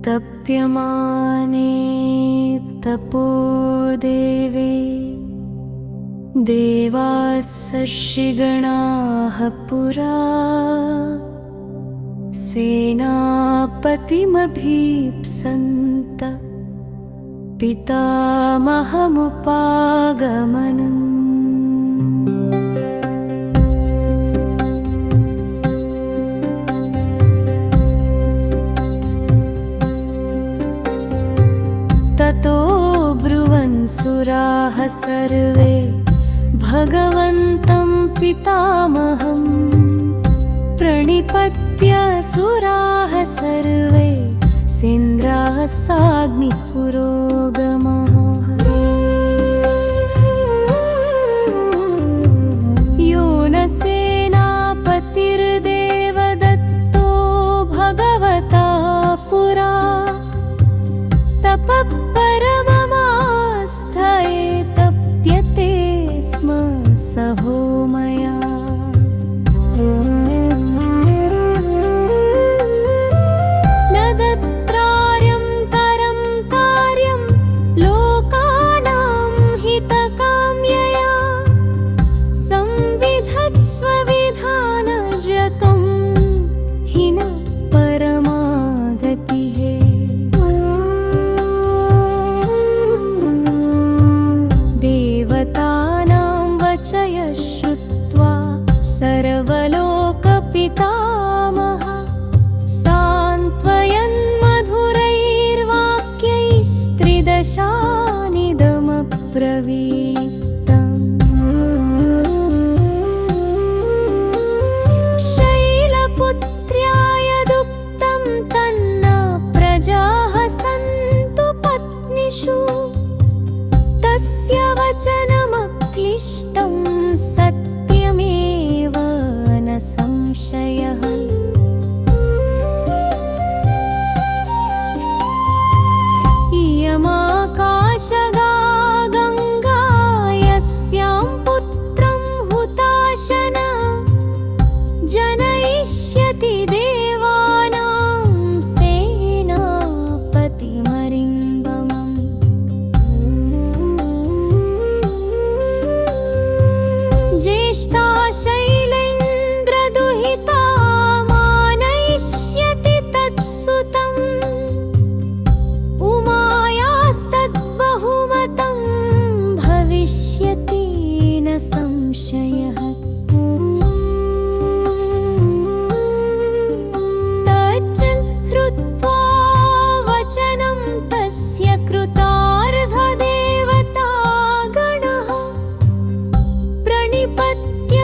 तप्यमाने तपोदेवे देवासर्षिगणाः पुरा सेनापतिमभीप्सन्त पितामहमुपागमनम्। ततो ब्रुवन् सुराः सर्वे भगवन्तं पितामहं प्रणिपत्य सुराः सर्वे सेन्द्राः साग्निपुरोगमः। यो न सेनापतिर्देवदत्तो भगवता पुरा तपः परममास्थये तप्यते स्म सहो मया। न दत्रार्यं तरं कार्यं लोकानां हितकाम्यया संविधत्स्व विधानजतं हि न परमागतिः। देवतानां वचय श्रुत्वा सर्वलोकपितामहः सान्त्वयन् मधुरैर्वाक्यैस्त्रिदशानिदमब्रवीत्। शैलपुत्र्याय दुक्तं तन्न प्रजाः सन्तु पत्नीषु तस्य वचनमक्लिष्टं सत्यमेव न संशयः। इयमाकाशगा गङ्गा यस्यां पुत्रं हुताशना जनयिष्यति देवानां सेनापतिमरिन्दमम्। ज्येष्ठा शैलेन्द्रदुहिता मानयिष्यति तत्सुतम् उमायास्तद्बहुमतं भविष्यति न संशयः। श्रुत्वा वचनं तस्य कृतार्थदेवतागणः प्रणिपत्य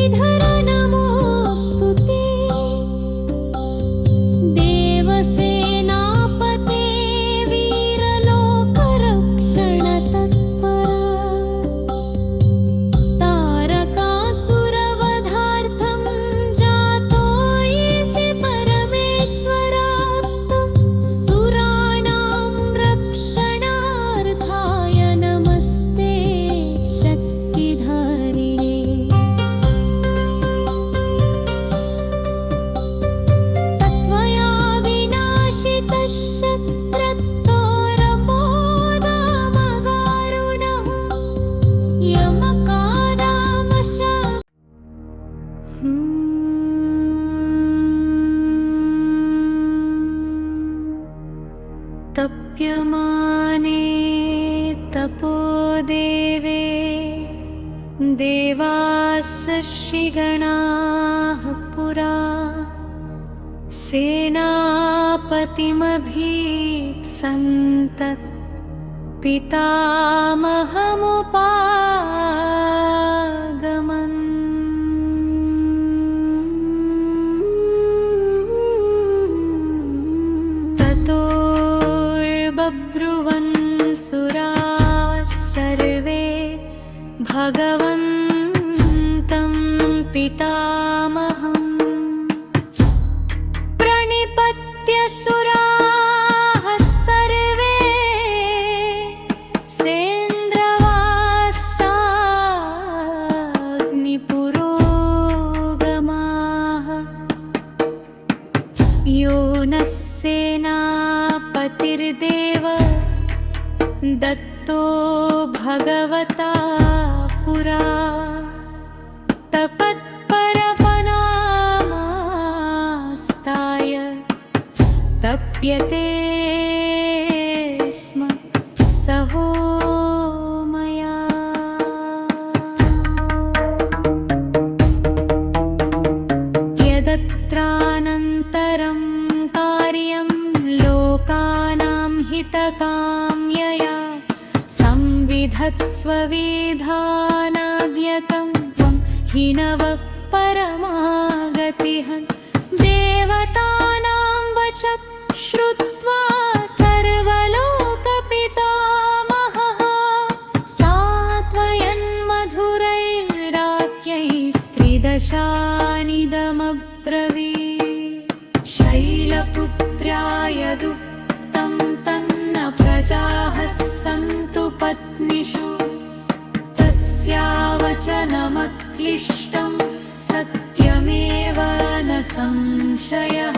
शक्तिधर नमोऽस्तु ते देवसेनापते वीरलोकरक्षण तत्पर तारकासुरवधार्थं जातोऽसि परमेश्वरात् सुराणां रक्षणार्थाय नमस्ते शक्तिधारिणे तत्त्वया विनाशितः शत्रत्तोरमोदमगारुणः यमकानामश तप्यमाने तपोदेवे देवासृषिगणाः पुरा सेनापतिमभीप्सन्तत् पितामहमुपागमन् ततोर्बभ्रुवन् सुराः सर्वे भगवन्तं पितामहम् प्रणिपत्य सुराः सर्वे सेन्द्रवासाग्निपुरोगमाः यो नः सेनापतिर्देव दत्तो भगवता पुरा तपत्परपनामास्ताय तप्यते स्म सहो मया यदत्रानन्तरं कार्यं लोकानां हितकाम्यया संविधत्स्व विधानाद्यतं त्वं हि नव परमागतिः देवतानां वच श्रुत्वा सर्वलोकपितामहः सात्वयन्मधुरैर्वाक्यैस्त्रिदशानिदमब्रवीत् शैलपुत्र्याय दुःखं तन्न प्रजाः सन्तु पत्नीषु तस्यावचनमक्लिष्टं सत्यमेव न संशयः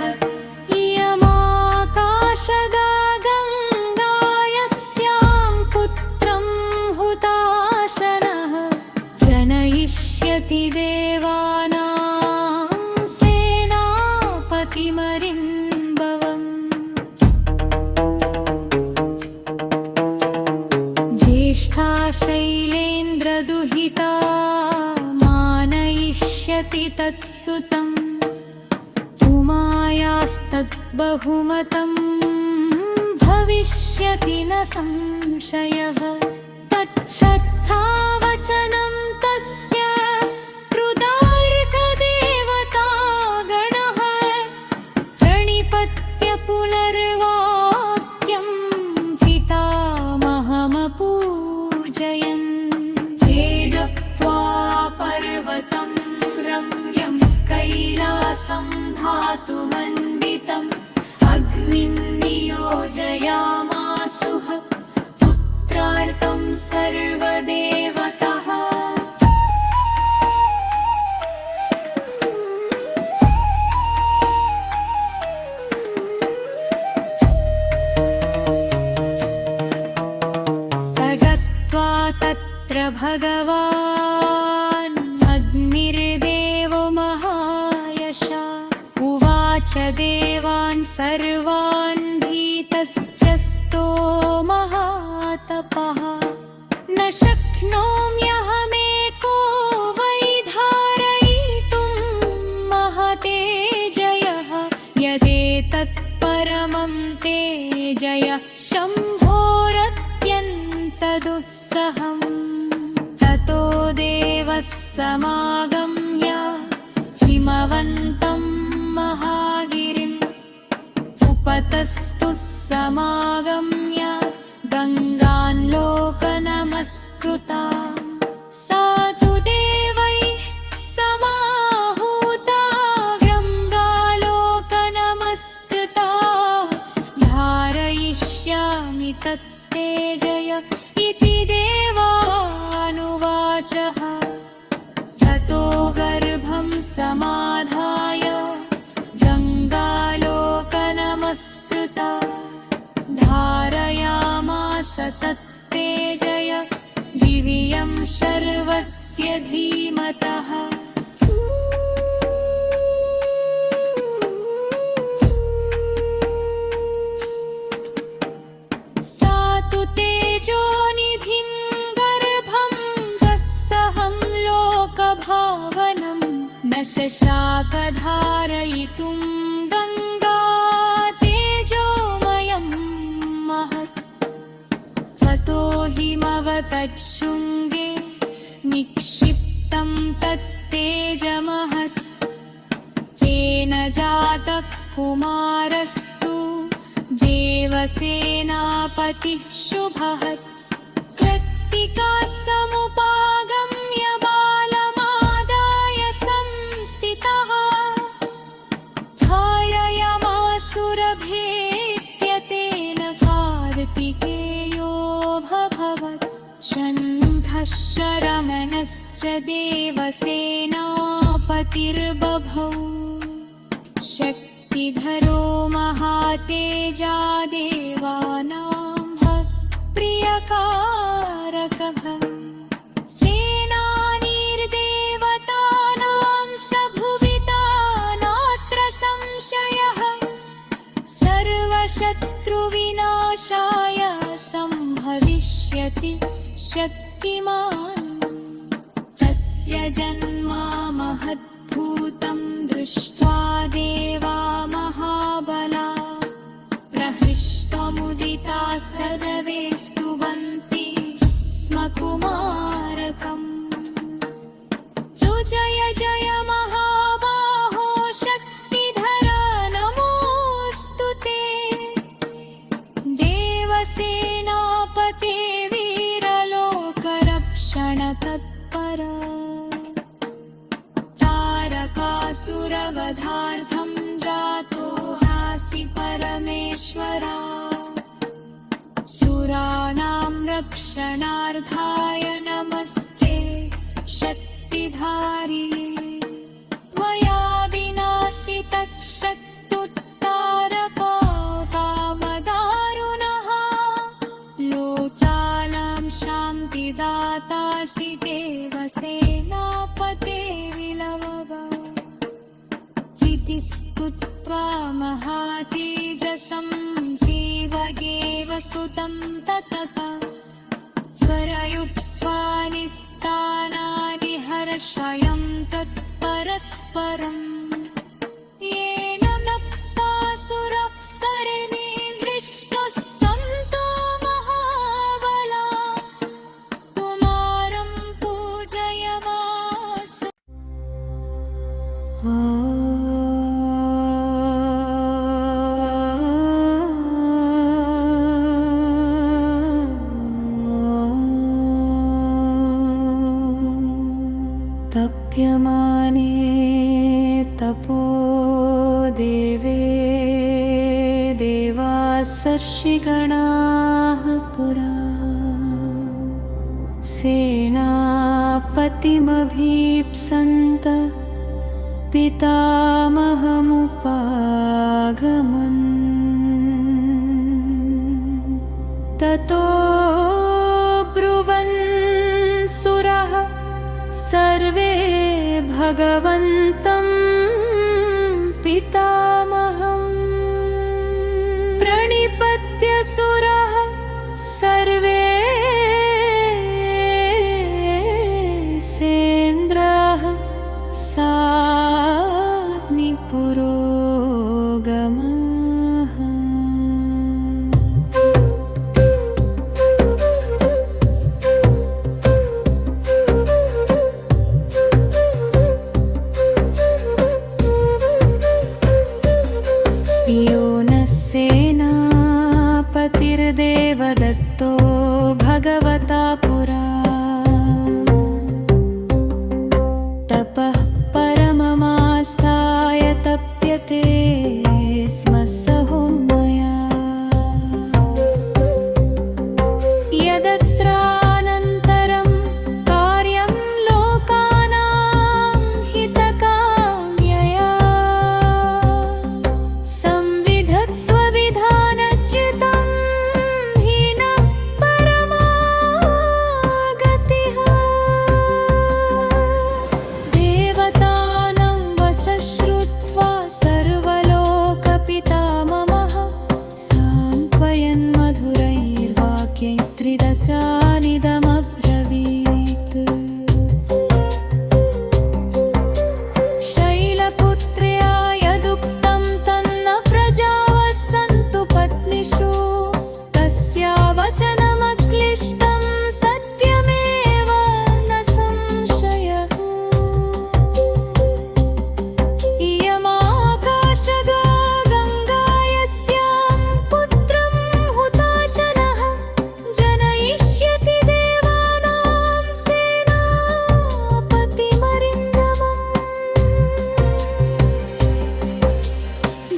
यमाकाशगागङ्गायस्यां पुत्रं हुताशनः जनयिष्यति देवानां सेनापतिमरिन्भवम् ज्येष्ठा शैलेन्द्रदुहिता मानयिष्यति तत्सुतम् उमायास्तद्बहुमतं भविष्यति न संशयः तच्छ्रद्धा वचनं तस्य कृतार्थदेवतागणः प्रणिपत्य पुनर्वाक्यं पितामहमपूजयन् तेजप्त्वा पर्वतं रम्यं कैलासं धातुमण्डितम् अग्निं नियोजयामासुः पुत्रार्थं सर्वदेवतः स गत्वा तत्र भगवान् अग्निर्देवो महायशा उवाच देवान् सर्वान् भीतस्त्रस्तो महातपः न शक्नोम्यहमेको वै धारयितुं महतेजयः यदेतत्परमं तेजय शम्भोरत्यन्तदुत्सहम् ततो देवः समागम्य हिमवन्तं महागिरिम् उपतस्तु समागम्य गङ्गालोकनमस्कृता सा तु देवैः समाहूता गङ्गालोकनमस्कृता धारयिष्यामि तत्तेजय इति देवानुवाचः ततो गर्भं समाधाय गङ्गालोकनमस्कृता धारयामास तत्तेजय दिव्यं शर्वस्य धीमतः सा तु तेजोनिधिं गर्भं दस्सहं लोकभावनं न शशाक धारयितुं गङ्गा तेजोमयं महत् ततो हिमवतच्छृङ्गे निक्षिप्तं तत्तेजमहत् तेन जातः कुमारस्तु देवसेनापतिः शुभः कृत्तिका समुपागम्य बालमादाय संस्थितः धारयामासुरभेत्य तेन कार्तिकेयोऽभवत् शन्खः शरमणश्च देवसेनापतिर्बभौ शक्तिधरो महातेजा देवानां प्रियकारकः सेनानीर्देवतानां स भुविता नात्र संशयः सर्वशत्रुविनाशाय सम्भविष्यति शक्तिमान् तस्य जन्मा महद्भूतं दृष्ट्वा देवा महाबला प्रहृष्टमुदिता सर्वे स्तुवन्ति स्म कुमारकम् तु जय जय महाबाहो शक्तिधर नमोऽस्तु ते देवसेनापते वीरलोकरक्षण तत्पर तारकासुरवधार्थं जातो हासि परमेश्वरा सुराणां रक्षणार्थाय नमस्ते शक्तिधारिणे त्वया विनाशि तच्छक्तुत्तारकामदारुणः लोचानां शान्तिदातासि देवसेनापते विलवव इति स्तुत्वा महातेजसं देवगेवसुतं ततः स्वरयुप्स्वानि स्थानानि हर्षयं तत्परस्परम् येन नक्तासुरप्सरिणी दृष्टः सन्तो महाबला कुमारं पूजयामास तप्यमाने तपो देवे देवासर्षिगणाः पुरा सेनापतिमभीप्सन्त पितामहमुपागमन् ततो ब्रुवन् सुरः सर्वे भगवन्तं पितामहम् प्रणिपत्य सुरः सर्वे सेन्द्राः साग्निपुरोगमः क्रियते स्म सहोमया यदत्रानन्तरं कार्यं लोकानां हितकाम्यया संविधत्स्व विधानच्युतं हीन परमागतिः देवतानां वचः श्रुत्वा सर्वलोकपितामहः सान्त्वयन् मधुरैर्वाक्यैस्त्रिदशानिदमब्रवीत् शैलपुत्र्या यदुक्तं तन्न प्रजावः सन्तु पत्नीषु तस्या वचनमक्लिष्टं सत्यमेव न संशयः इयमाकाशगा गङ्गा यस्यां पुत्रं हुताशनः जनयिष्यति देवानां सेनापतिमरिन्दमम्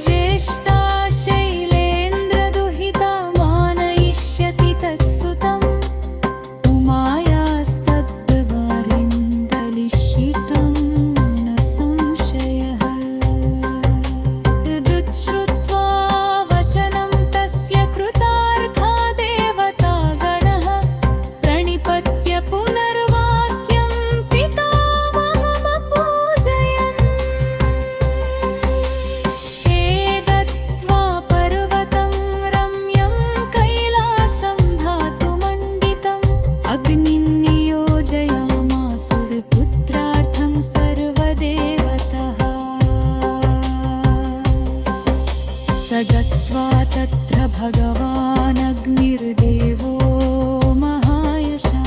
ज्येष्ठा शैलेन्द्रदुहिता मानयिष्यति तत्सुतम् उमायास्तद्वारिन्दलिशितं न संशयः श्रुत्वा वचनं तस्य कृतार्था देवतागणः प्रणिपत्य पुनर्वाक्यं पितामहमपूजयन् एतत्त्वा पर्वतं रम्यं कैलासं धातुमण्डितम् अग्निं नियोजयामासु विपुत्रार्थं सर्वदेवतः स गत्वा तत्र भगवानग्निर्देवो महायशा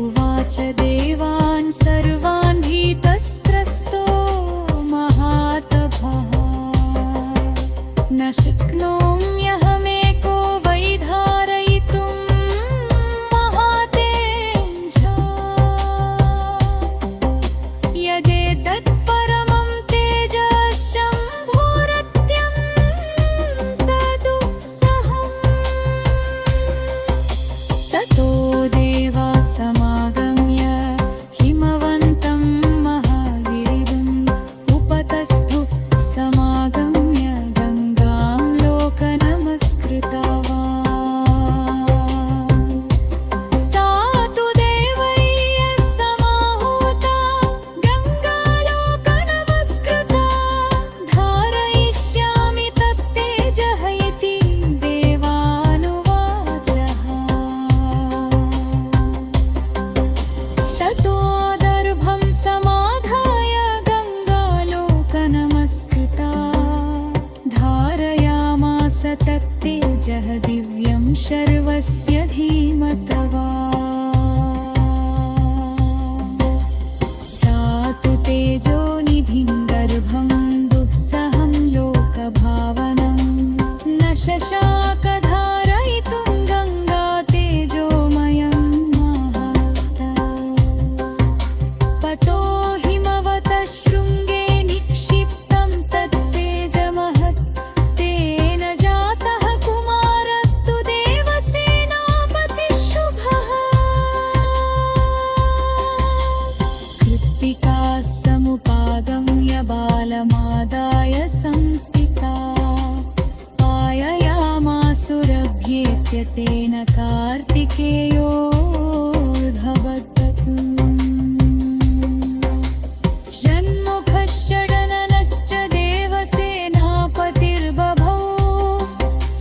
उवाच देवान् सर्वान् भीतस्त्रस्तो महातपः न शक्नोम्यहमेको वैधारयितुं महातेजा यदेतत्परमं तेजः शम्भोरत्यन्तदुःसहम् ततो देवा समागम्य हिमवन्तं महागिरिम् उपतस्थो समागम्य गङ्गां लोकनमस्कृतवान् सा तु देवैः समाहूता गङ्गालोकनमस्कृता धारयिष्यामि तत्तेजः इति देवानुवाचः ततो दर्भं समाधाय गङ्गालोकनमस्कृता धारयामास तत्तेजः दिव्यं शर्वस्य धीमतवा सा तु तेजोनिधिं गर्भं दुःसहं लोकभावनं न शशाक धारयितुं गङ्गा तेजोमयं महता पतो हिमवतः शृङ्गे निक्षिप्तं तत्तेजमहत् तेन जातः कुमारस्तु देवसेनापतिः शुभः कृत्तिकाः समुपागम्य बालमादाय संस्थिता पाययामासुरभ्येत्य तेन कार्तिकेयोर्भवततु षण्मुखः षडननश्च देवसेनापतिर्बभौ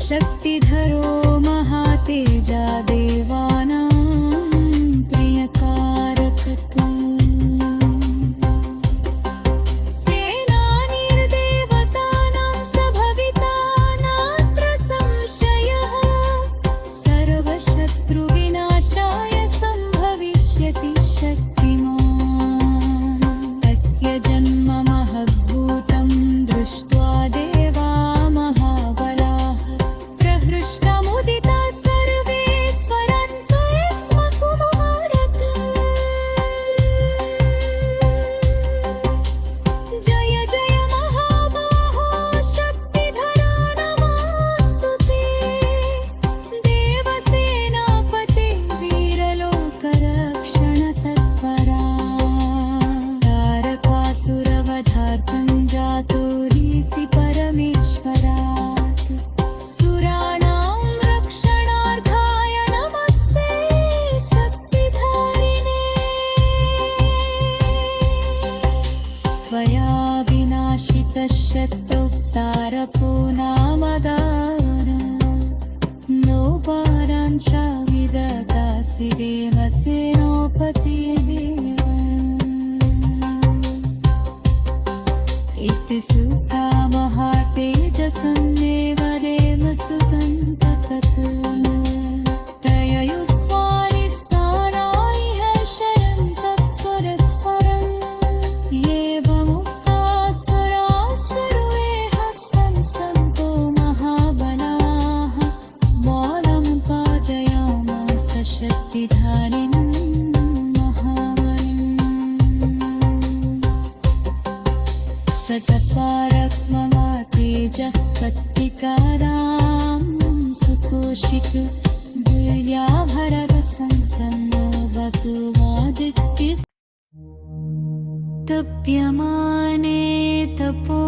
शक्तिधरो महातेजा देवानां प्रियकारकत्वम् सेनानीर्देवतानां स भविता नात्र संशयः सर्वशत्रुविनाशाय सम्भविष्यति शक्तिः पश्यत्तुक्तारको नामगान नोपाराञ्चा विददासि देवसेनोपतिर्देव इति सुता महातेजसन्नेव देवसुतं ततत् तययुस्वारिस्ताराय शयन्तः परस्परं एवमुक्तासुराः सर्वे हस्तं सन्तो महाबलाः बालमुपाजयामास शक्तिधारिणं महाबलिम् सतपारक्ममातेजः कत्तिकारां सुतोषितु भरवसन्तन्नो भगवादित्य तप्यमाने तपो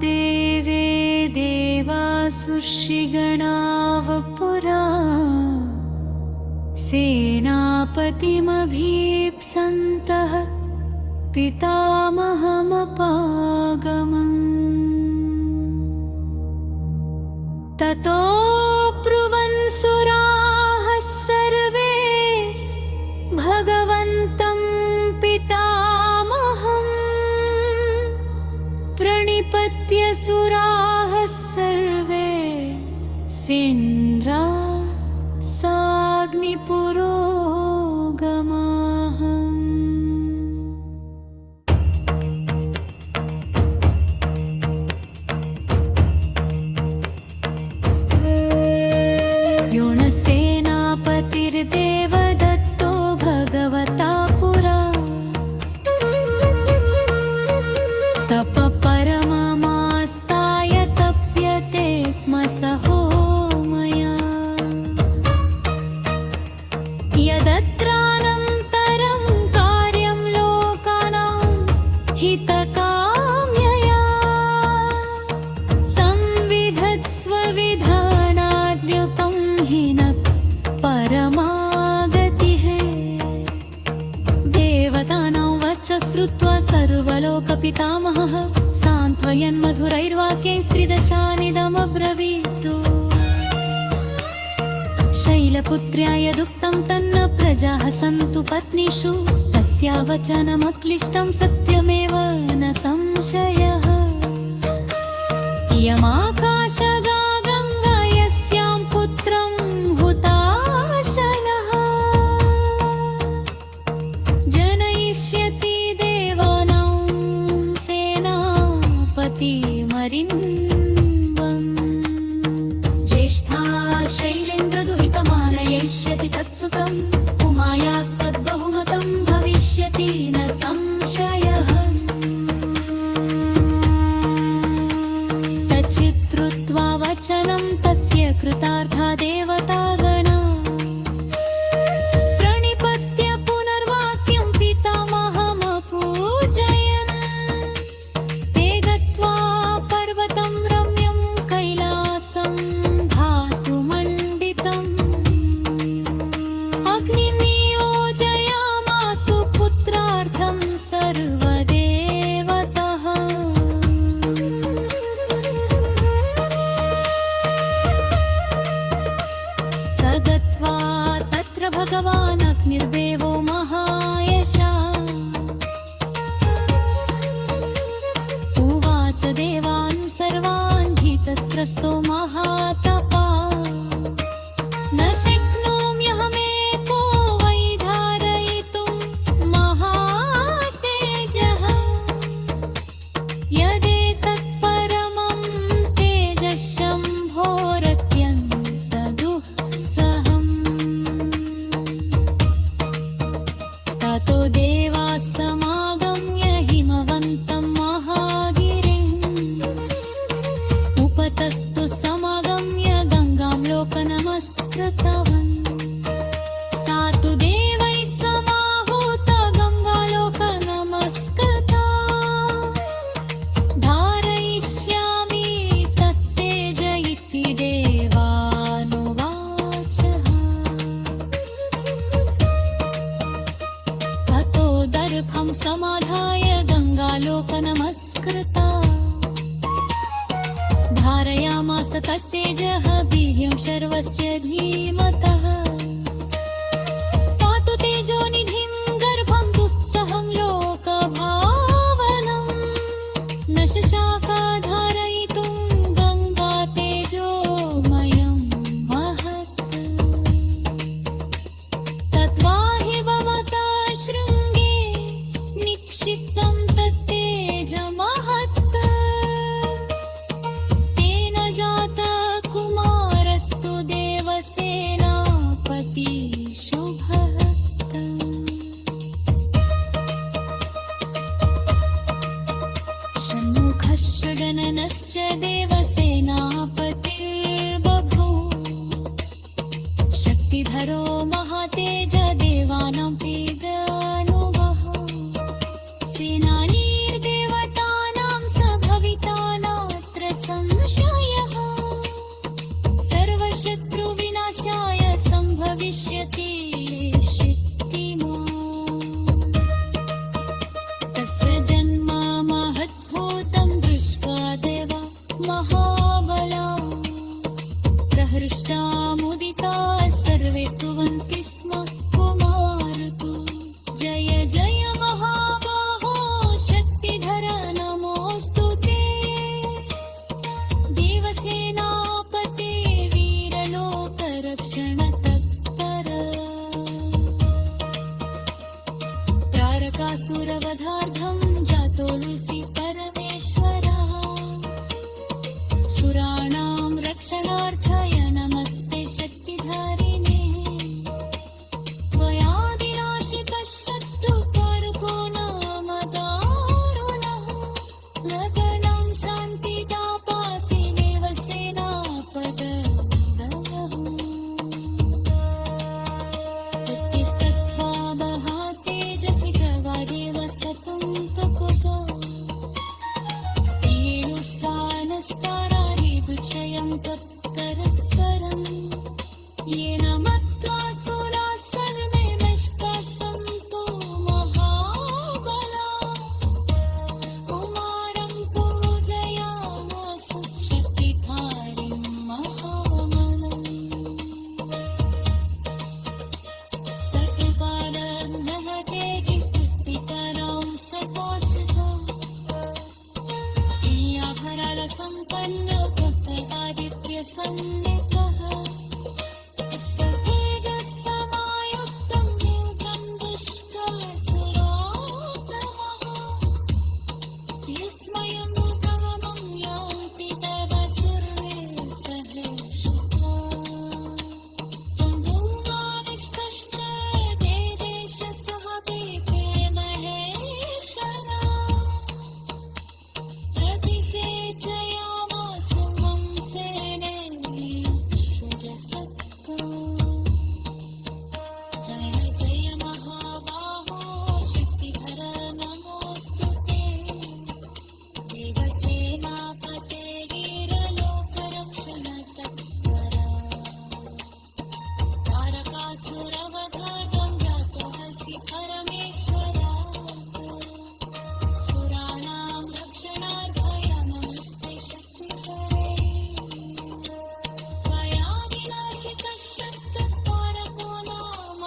देवे देवासुर्षिगणावपुरा सेनापतिमभीप्सन्तः पितामहमपागमम् ततो ब्रुवन् सुराः सर्वे भगवन्तं पितामहम् प्रणिपत्य सुराः सर्वे सेन्द्रा साग्निपुरोगमाहम् सेनापतिर्देवदत्तो भगवता पुरा तपपरममास्ताय तप्यते स्म सहो मया यदत्रानन्तरं कार्यं लोकानां हितकाम्यया संविधत्स्व विधानाद्युतं हि न परमागतिः देवतानां वच श्रुत्वा सर्वलोकपितामहः सान्त्वयन् मधुरैर्वाक्यैस्त्रिदशानिदमब्रवीत् शैलपुत्र्या यदुक्तं तन्न प्रजाः सन्तु पत्नीषु तस्या वचनमक्लिष्टं सत्यमेव न संशयः यमाकाशगा गङ्गा यस्यां पुत्रं हुताशनः जनयिष्यति देवानां सेनापतिमरिन्दम् ज्येष्ठा शैलेन्द्रदुहितमानयिष्यति तत्सुतं उमायास्तद्बहुमतं भविष्यति न संशयः तच्चित्रुत्वा वचनं तस्य कृतार्था देवतागणा प्रणिपत्य पुनर्वाक्यं पितामहमपूजयन् ते गत्वा पर्वतं रम्यं कैलासं धातुमण्डितम् अग्निनियोजयामासु पुत्रार्थं सर्वदेवतः स गत्वा तत्र भगवान् अग्निर्देवो महायशा उवाच देवान् सर्वान् भीतस्त्रस्तो महातपा न शक्नोम्यहमेको वै धारयितुं महातेजः यदेतत् परमं तेजशम्भोरत्यन्तदुःसहम् ततो देवाः समागम्य हिमवन्तं महागिरिम् उपतस्तु समागम्य गङ्गां लोकनमस्कृतवन् सा तु देवैः समाहूता गङ्गालोकनमस्कृता धारयिष्यामि तत्तेज इति देवानुवाचः ततो दर्भं समाधाय गङ्गालोकनमस्कृता तत्तेजः वीर्यं शर्वस्य धीमतः सा तु तेजोनिधिं गर्भं दुःसहं लोकभावनं न शशाका धारयितुं गङ्गा तेजोमयं महत् तद्वाहि भवता शृङ्गे निक्षिप्तं तत्तेजमहत् तेन जातः कुमारस्तु देवसेनापति शुभः षण्मुखश्च गणनश्च देवसेनापतिर्बभूव शक्तिधरो महातेज देवानां प्रीत्यनुवः सेनानीर्देवतानां स भविता नात्र संशयः सर्वशत्रुविनाशाय सम्भविष्यति शित्तिमान् तस्य जन्म महद्भूतं दृष्ट्वा देवा महाबला प्रहृष्टा मुदिता सर्वे स्तुवन्ति स्म कुमारतु जय जय महाबाहो शक्तिधर नमोऽस्तु ते देवसेनापते वीरलोकरक्षण तत्पर तारकासुरवधार्थं जातोऽसि परमेश्वरः सुराणां रक्षणार्थाय नमस्ते शक्तिधारिणे त्वया विनाशितः शत्रुतारको नाम दारुणः लगनं शान्तिदापासि देवसेनापतः तत्तिस्तत्त्वा तेजसि गवादेव सतं तकुतो तेनुस्सानस्तारारिदुषयं तत्परस्परं येन मत्वा सुराः सर्वे नष्टाः सन्तो महाबला कुमारं पूजयामास शक्तिधारिं महाबलम् सकृपादग्नः तेजित्पितरां सतोचितो सम्पन्न पुत्रआदित्यसन्निधः तस्य तेजस्समायुक्तं योगं दुष्टसुरोत्तमः विस्मयं भवनं यान्ति तदा सर्वे सहर्षिता तं धूमानिष्टश्च देदेश सह महेशना प्रतिषेचयामास वंशेनेश्वरसत्तो जय जय महाबाहो शक्तिधर नमोऽस्तु ते देवसेनापते वीरलोकरक्षण तत्पर तारकासुरवधातं जातोऽसि परमेश्वरा सुराणां रक्षणार्थाय नमस्ते शक्तिधरे त्वया विनाशितः शत्रुतारको नाम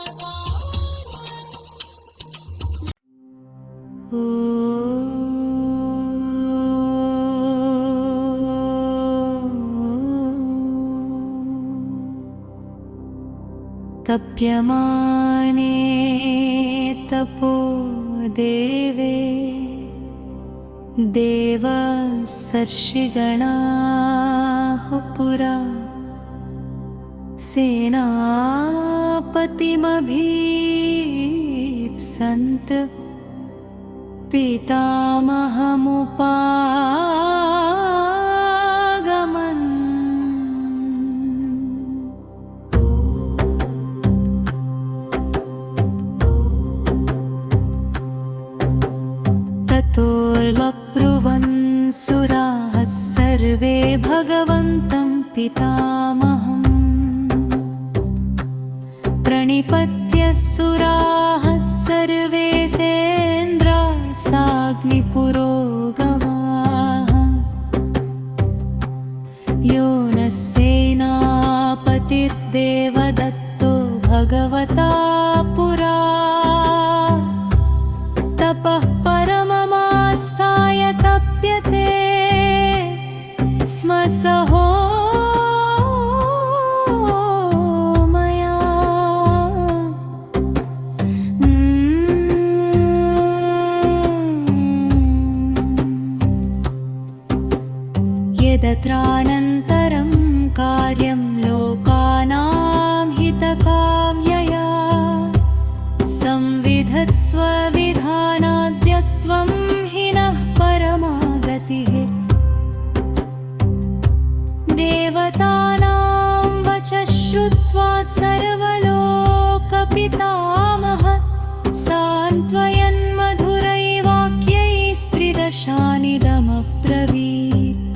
तप्यमाने तपो देवे देवसर्षिगणाः पुरा सेनापतिमभीप्सन्त पितामहमुपागमन् ततोर्वब्रुवन् सुराः सर्वे भगवन्तं पितामहम् प्रणिपत्य सुराः सर्वे सेन्द्रासाग्निपुरोगमाः यो न देवदत्तो भगवता पुरा तपः परममास्थाय तप्यते स्म सहो मया। यदत्रानन्तरं कार्यं लोकानां हितकाम्यया संविधत्स्व विधानाद्यत्वं हि नः परमागतिः। देवतानां वचः श्रुत्वा सर्वलोकपितामहः सान्त्वयन्मधुरैर्वाक्यैस्त्रिदशानिदमब्रवीत्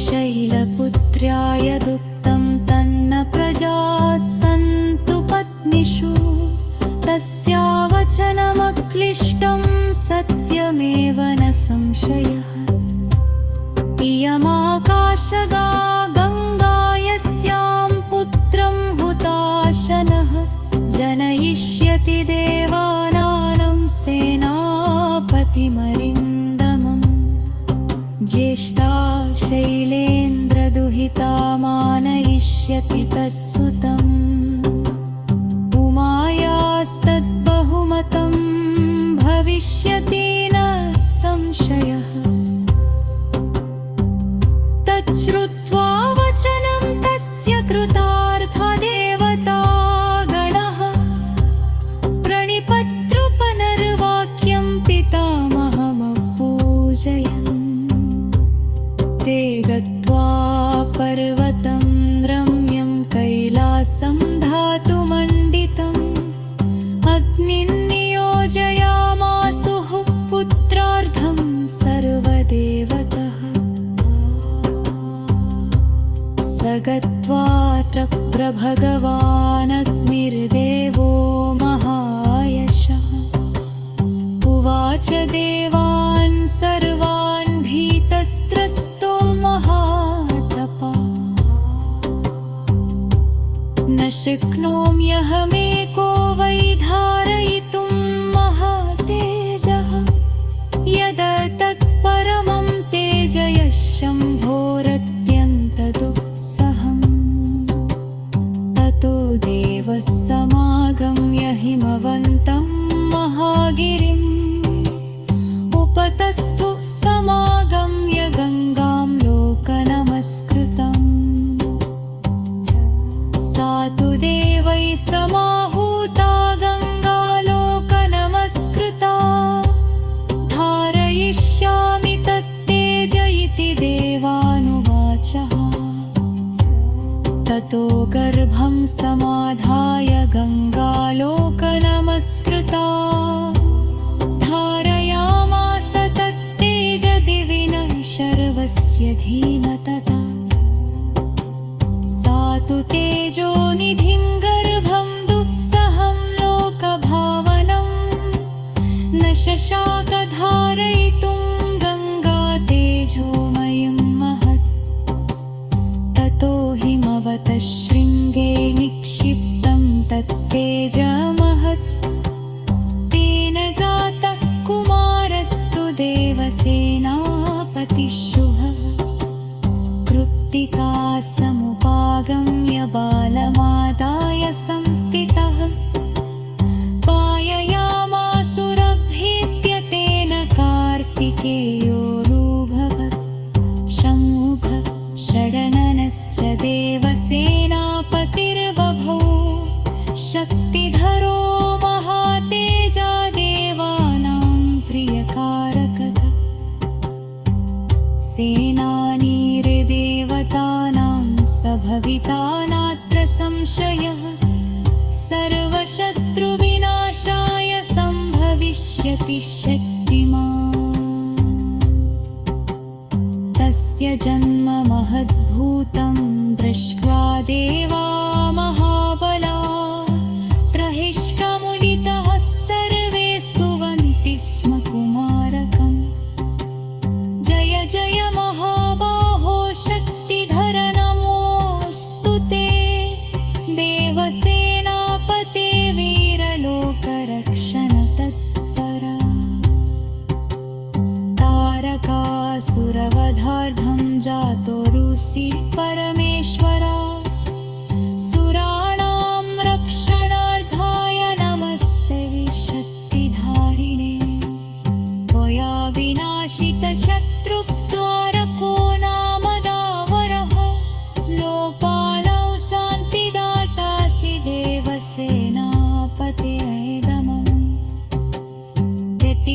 शैलपुत्र्याय दुक्तं तन्न प्रजाः सन्तु पत्नीषु तस्या वचनमक्लिष्टं सत्यमेव न संशयः। इयमाकाशगा गङ्गा यस्यां पुत्रं हुताशनः जनयिष्यति देवानां सेनापतिमरिन्दमम्। ज्येष्ठा शैलेन्द्रदुहिता मानयिष्यति तत्सुतम् उमायास्तद्बहुमतं भविष्यति न संशयः। तच्छ्रुत्वा वचनं तस्य कृतार्था देवतागणः प्रणिपत्रुपनर्वाक्यं पितामहमपूजयन्। ते गत्वा पर्वतं रम्यं कैलासं धातुमण्डितम् अग्निन्नियोजयामासुः पुत्रार्थं सर्वदेवतः। स गत्वात्र प्रभगवानग्निर्देवो महायशः उवाच देवान् सर्वान् भीतस्त्रस्तो महातपा न शक्नोम्यहमेको वै धारयितुं महातेजः यदतत्परमं तेजयः शम्भोरत्यन्तदुःसहम्। ततो देवः समागम्य हिमवन्तं महागिरिम् उपतस्थो समागम्य गङ्गां लोकनमस्कृतम्। सा तु देवैः समाहूता गङ्गा लोकनमस्कृता धारयिष्यामि तत्तेज इति देवानुवाचः। ततो गर्भं समाधाय गङ्गालोकनमस्कृता धारयामास तत्तेज दिवि न शर्वस्य धीमतता। सा तु तेजोनिधिं गर्भं दुःसहं लोकभावनं न शशाक धारयितुं गङ्गा तेजोमयं महत्। ततो हिमवतः शृङ्गे निक्षिप्तं तत्तेजमहत् तेन जातः कुमारस्तु देवसेनापतिशुभः। कृत्तिका समुपागम्य बालमादाय संस्थितः पाययामासुरभीत्य तेन कार्तिकेयोरुभवत्। शम्मुख षडननश्च देवसेनापतिर्बभौ शक्तिधरो महातेजा देवानां प्रियकारकः। सेनानीर्देवतानां सभविता नात्र संशयः सर्वशत्रुविनाशाय सम्भविष्यति शक्तिमान्। तस्य जन्म महद्भूतं दृष्ट्वा देवा महाबला प्रहिष्टमुदितः सर्वे स्तुवन्ति स्म कुमारकम्। जय जय महाबाहो शक्तिधर नमोऽस्तु ते सुरवधार्थं जातो ऋषि परमेश्वरा सुराणां रक्षणार्थाय नमस्ते शक्तिधारिणे त्वया विनाशितशत्रुद्वारको नाम दावरः लोपालौ शान्तिदातासि देवसेनापते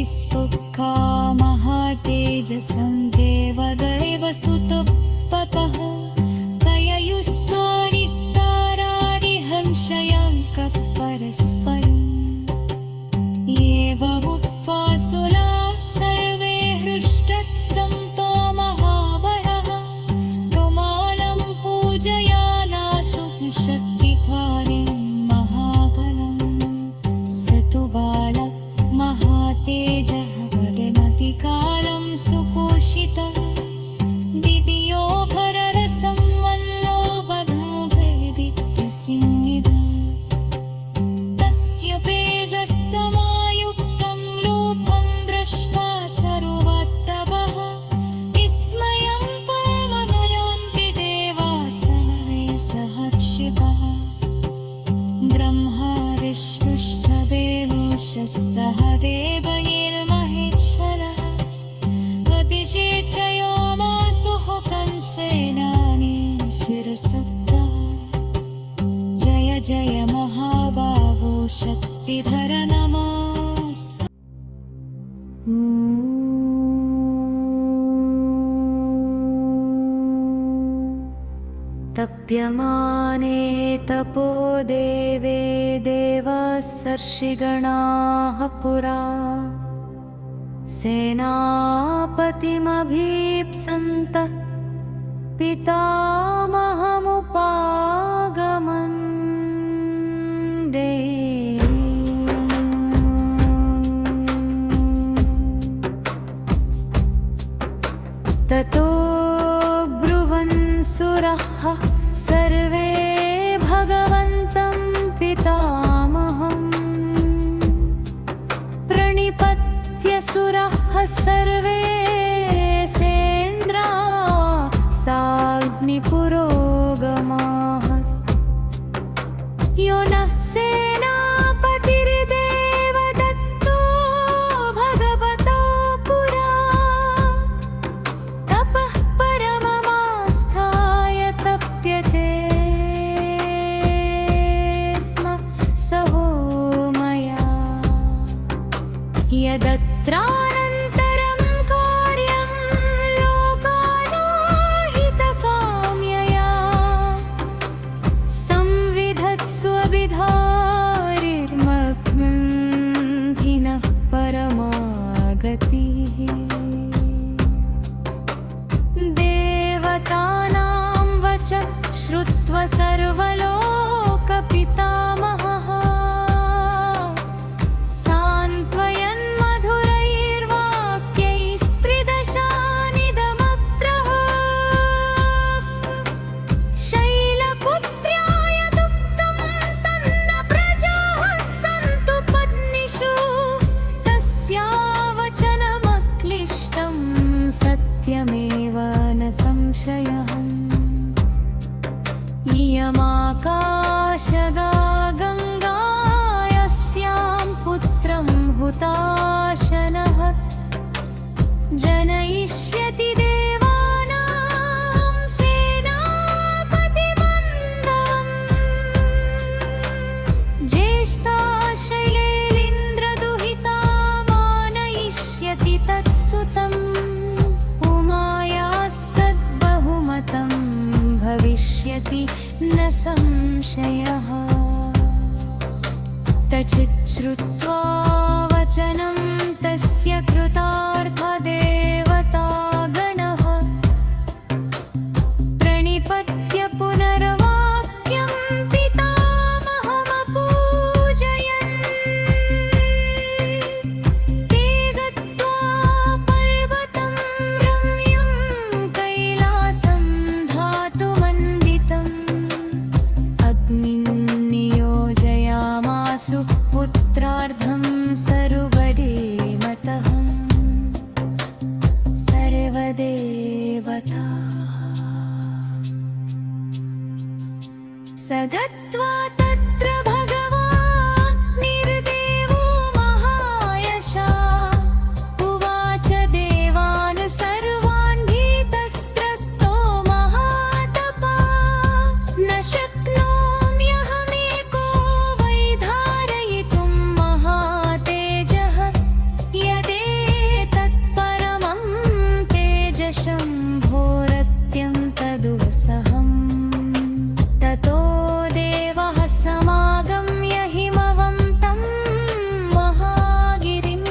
स्तुक्खा महातेजसं देवदैव सुतपतः कययुस्तारिस्तारादिहंशयङ्कः परस्परम् एवमुक्त्वा सुराः सर्वे हृष्टत्सन्तो महाबलः तुमालं पूजयानासु शक्तिकार्यं महाबलं स तु बालः महातेजः वदनतिकालं सुपोषितः दिव्यो भररसंवन्नो बभूवैदित्यसिंहितः तस्य तेजस्समायुक्तं रूपं दृष्ट्वा सर्वोत्तमः विस्मयं परमनयन्ति देवाः सर्वे सहर्षितः ब्रह्मा विष्णुश्च देवोऽश्च सह देवैर्महेश्वरः अतिशेषयोमासुः कंसेनानि शिरसप्तः जय जय महाबाहो शक्तिधर नमस्ते तप्यमाने तपो देवे देवसर्षिगणाः पुरा सेनापतिमभीप्सन्तः पितामहमुपागमन्दे ततो ब्रुवन्सुरः सर्वे भगवन्तं पितामहम् प्रणिपत्यसुरः सर्वे सेन्द्रा साग्निपुरोगमाः यो नः सेनापतिर्देवदत्तो भगवतो पुरा तपः परममास्थाय तप्यते स्म सहो मया यदत्रानन्तरं कार्यं लोकानाहितकाम्यया संविधत्स्वविधारिर्मग्नं हिनः परमागतिः देवतानां वच श्रुत्वा सर्वलोकपितामहः सान्त्वयन् मधुरैर्वाक्यैस्त्रिदशानिदमब्रहत् शैलपुत्र्याय दुःखं तन्न प्रजाः सन्तु पत्नीषु तस्यावचनमक्लिष्टं सत्यमेव न संशयः इयमाकाशगा गङ्गा यस्यां पुत्रं हुताशनः जनयिष्यति देवानां सेनापतिवन्दम् ज्येष्ठा शैलेन्द्रदुहिता मानयिष्यति तत्सुतम् उमायास्तद्बहुमतं भविष्यति न संशयः तच्चिच्छ्रुत्वा वचनं तस्य कृतार्थदेवतागणः प्रणिपत्य पुनर्वाक्यं पितामहमपूजयन् ते गत्वा पर्वतं रम्यं कैलासं धातुमण्डितम् अग्निं नियोजयामासु पुत्रार्धं सरोवरे मतः देवता स गत्वा तत्र भगवान् निर्देवो महायशः उवाच देवान् सर्वान् भीतस्त्रस्तो महातपः न शक्नोम्यहमेको वै धारयितुं महातेजः यदेतत्परमं तेजशम्भोरत्यन्तदुःसहम् ततो देवः समागम्य हिमवं तं महागिरिम्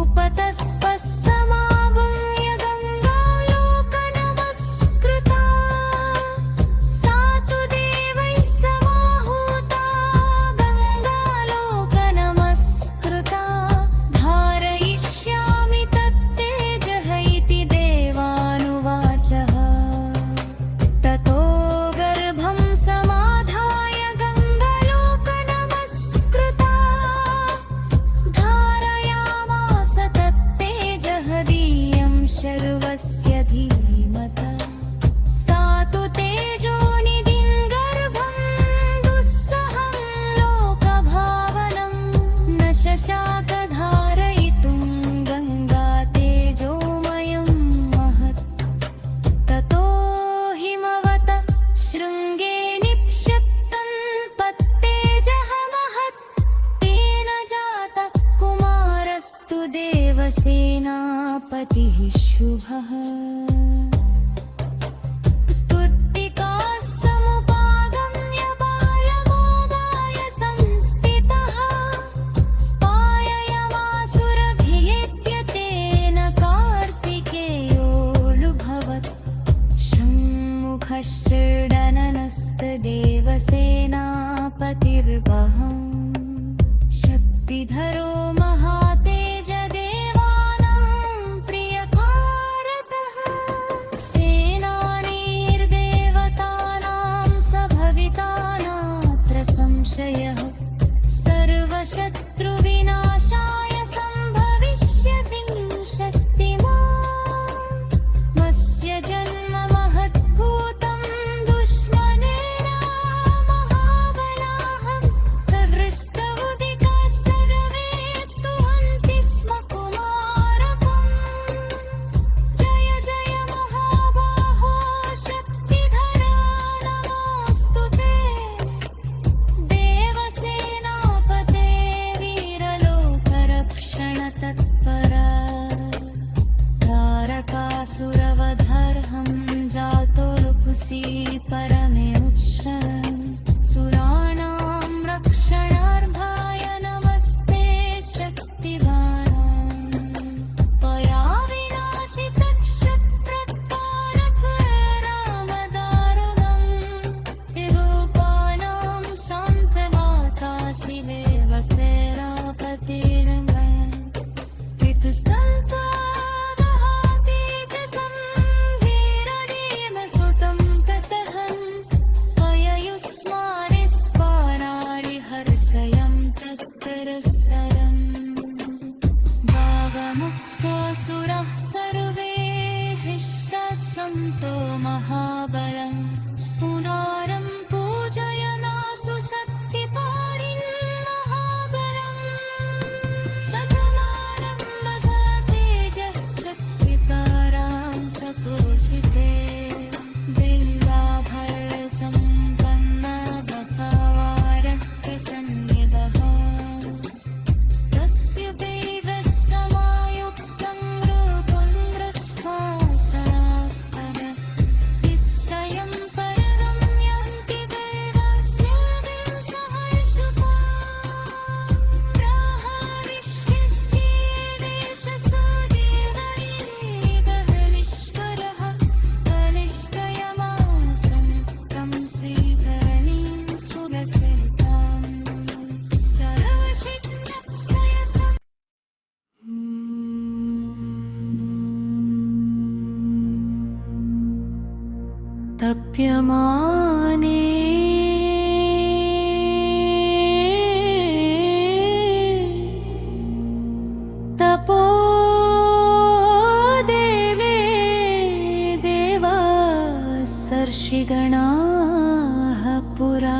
उपतस्पः समागम्य गङ्गालोकनमस्कृता सा तु देवैः समाहूता गङ्गालोकनमस्कृता धारयिष्यामि तत्तेजः इति देवानुवाचः ततो गर्भं समाधाय गङ्गालोकनमस्कृता धारयामास तत्तेजः दीयं शर्वस्य धीमता सा तु तेजोनिधिं गर्भं दुःसहं लोकभावनं न शशाक धारयितुं गङ्गा तेजोमयं महत् ततो हिमवत शृङ्गे निक्षिप्तं पत्तेजः महत् तेन जातः कुमारस्तु देवसेनापतिः शुभः तुत्तिकाः समुपागम्य बालमोदाय संस्थितः पाययामासुरभियेत्य तेन कार्तिकेयोऽनुभवत् षण्मुखश्रीडननस्तदेवसेनापतिर्वहम् शक्तिधरो महातेज देवानां प्रियकारतः सेनानीर्देवतानां स भविता नात्र संशयः सर्वशत्रुविनाशाय सम्भविष्यति शक्तिमान् मस्य जन्म महद्भूतं दुश्मनेन महाबलाः प्रवृष्टौदिकाः सर्वे स्तुवन्ति स्म कुमारकम् जय जय महाबाहो शक्तिधरा नमोऽस्तु ते देवसेनापते वीरलोकरक्षणतत्परा तारकासुरवधर्हं जातो रुपुसि परमे उच्छ्रन् सुराणां रक्षणार्भाय नमस्ते शक्तिवान् त्वया विनाशितक्षत्रकारक रामदारुणम् विरूपाणां शान्तवातासि देवसेनापतिर्मयन् ऋतुस्थं त्वादहातीतसंवीरनेमसुतं ततहं त्वययुष्मारिस्पानारिहर्षयं तत्करस्सरम् भावमुक्तासुरः सर्वे हृष्टात्सन्तो महाबलम् पुनारं पूजयनासु शक्तिपाणिन् महाबलम् सतमानं मघातेजः कृत्पितारां सपोषिते बिल्वाभरणसम्पन्ना बकावारप्रसन्निधः तस्य दैवः समायुक्तं रूपं दृष्ट्वा सरात्पर विस्मयं परगम्यन्ति देवस्य सहर्षुका प्राहाविष्णुश्चेदेशसुजीवनीगहरीश्वरः कनिष्ठयमासं तं श्रीधरणीं सुरसहितां सर्वचित्तक्षयसं तप्यमाने तपो देवे ऋषिगणाः पुरा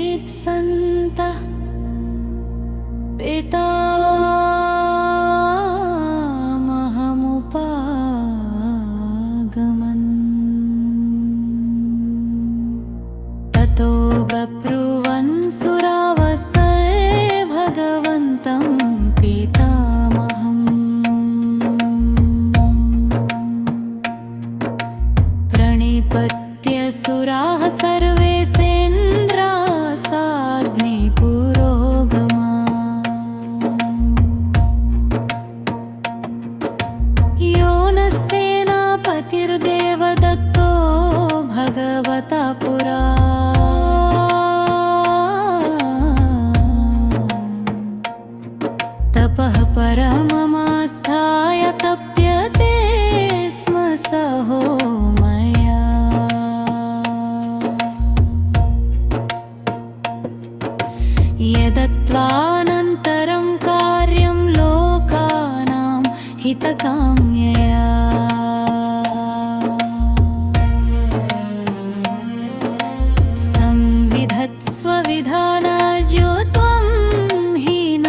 सेनापतिमभीप्सन्तः पितामहमुपागमन् ततो बब्रुवन् सुरावसरे भगवन्तं पितामहम् प्रणिपत्य सुराः सर्वे सेन्द्रासाग्निपुरोगमा यो न सेनापतिर्देवदत्तो भगवता पुरा तपः परममास्थाय तप्यते स्म सहो मया यदत्वानन्तरं कार्यं लोकानां हितकाम्यया संविधत्स्व विधानाज्यो त्वं हि न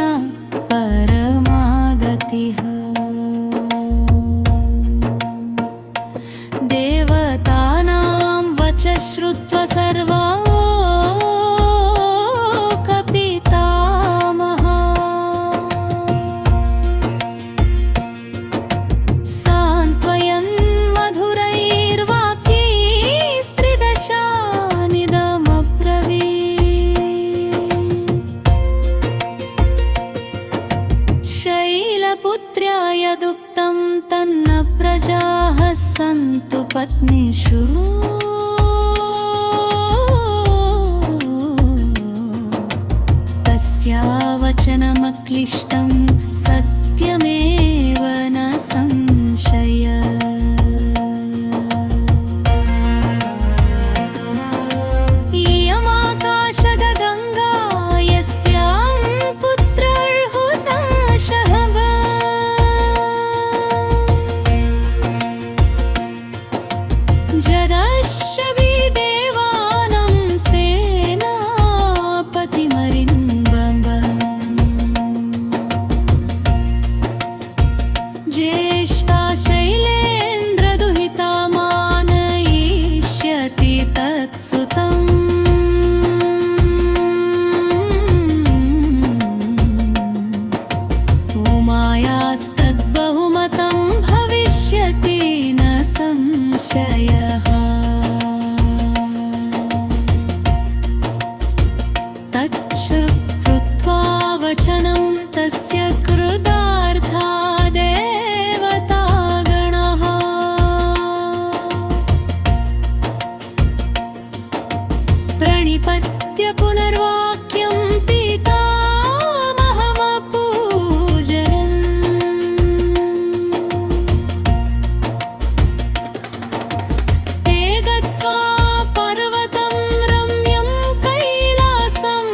परमागतिः देवतानां वचः श्रुत्वा सर्वलोकपितामहः सान्त्वयन् मधुरैर्वाक्यैस्त्रिदशानिदमब्रवीत् शैलपुत्र्या यदुक्तं तन्न प्रजाः सन्तु पत्नीषु तस्या वचनमक्लिष्टं सत्यमेव न संशय इयमाकाशगङ्गा यस्यां पुत्रर्हुताशः जदश्शवी देवानं सेनापतिमरिन्बम् ज्येष्ठा शैलेन्द्रदुहिता मानयिष्यति तत्सुतम् उमायास्तद्बहुमतं भविष्यति न संशयः तच्छ्रुत्वा वचनं तस्य कृतार्था देवतागणः प्रणिपत्य पुनर्वाक्यं पितामहमपूजयन् ते गत्वा पर्वतं रम्यं कैलासं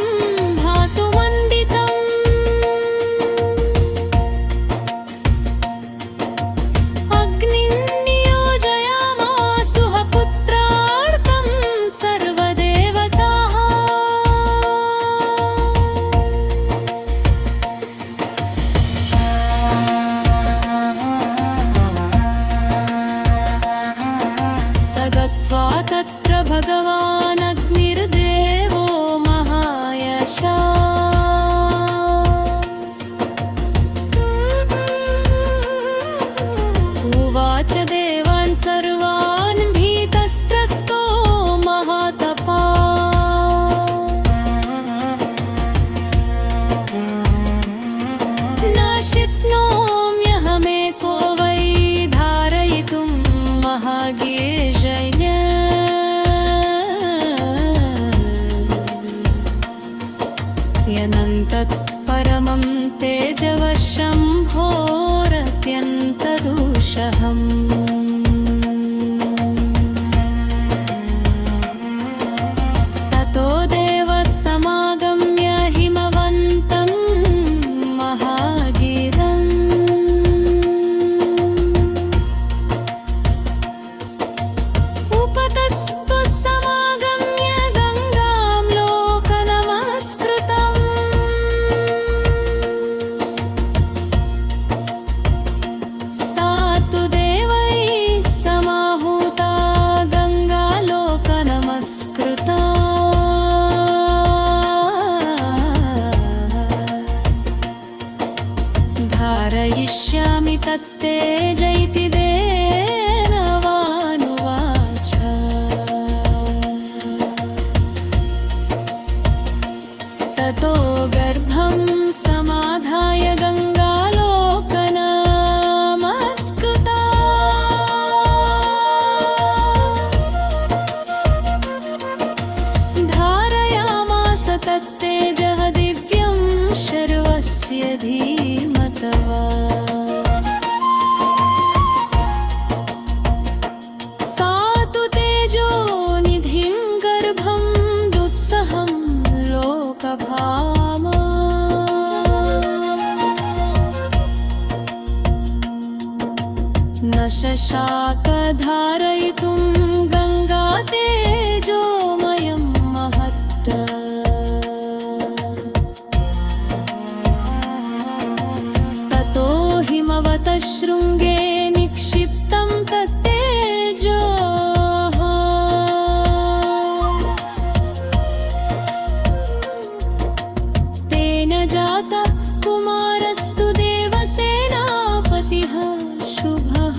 धातुमण्डितम् अग्निं नियोजयामासुः पुत्रार्थं सर्वदेवताः स गत्वा तत्र भगवान् अग्निर्देवो महायशा उवाच देवान् सर्वान् भीतस्त्रस्तो महातपा न शक्नोम्यहमेको वै धारयितुं महागीर्जय यनन्तत्परमं तेजवशम्भोरत्यन्तदुषहम् ततो देवः समागम्य हिमवन्तं महागीर्जयन् तत्तेजैति देनवानुवाच ततो गर्भं समाधाय गङ्गालोकनमस्कृता धारयामास तत्तेजः दिव्यं शर्वस्य धीमतवा सा तु तेजोनिधिं गर्भं दुःसहं लोकभामा न शशाक धारयितुं गङ्गातेजोमयं महत् ततो हिमवतः शृङ्गे निक्षिप्तं तत्तेजः तेन जातः कुमारस्तु देवसेनापतिः शुभः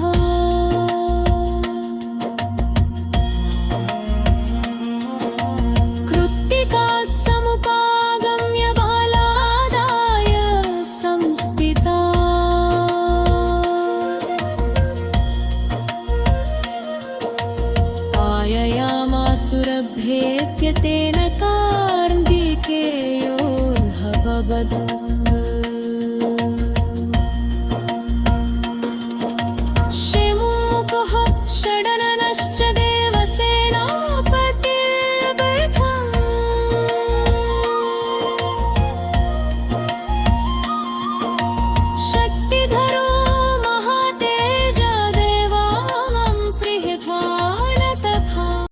कृत्तिकाः समुपागम्य बालादाय संस्थिता पाययामासुरभ्येत्य तेन कार्तिकेयोर्भववधू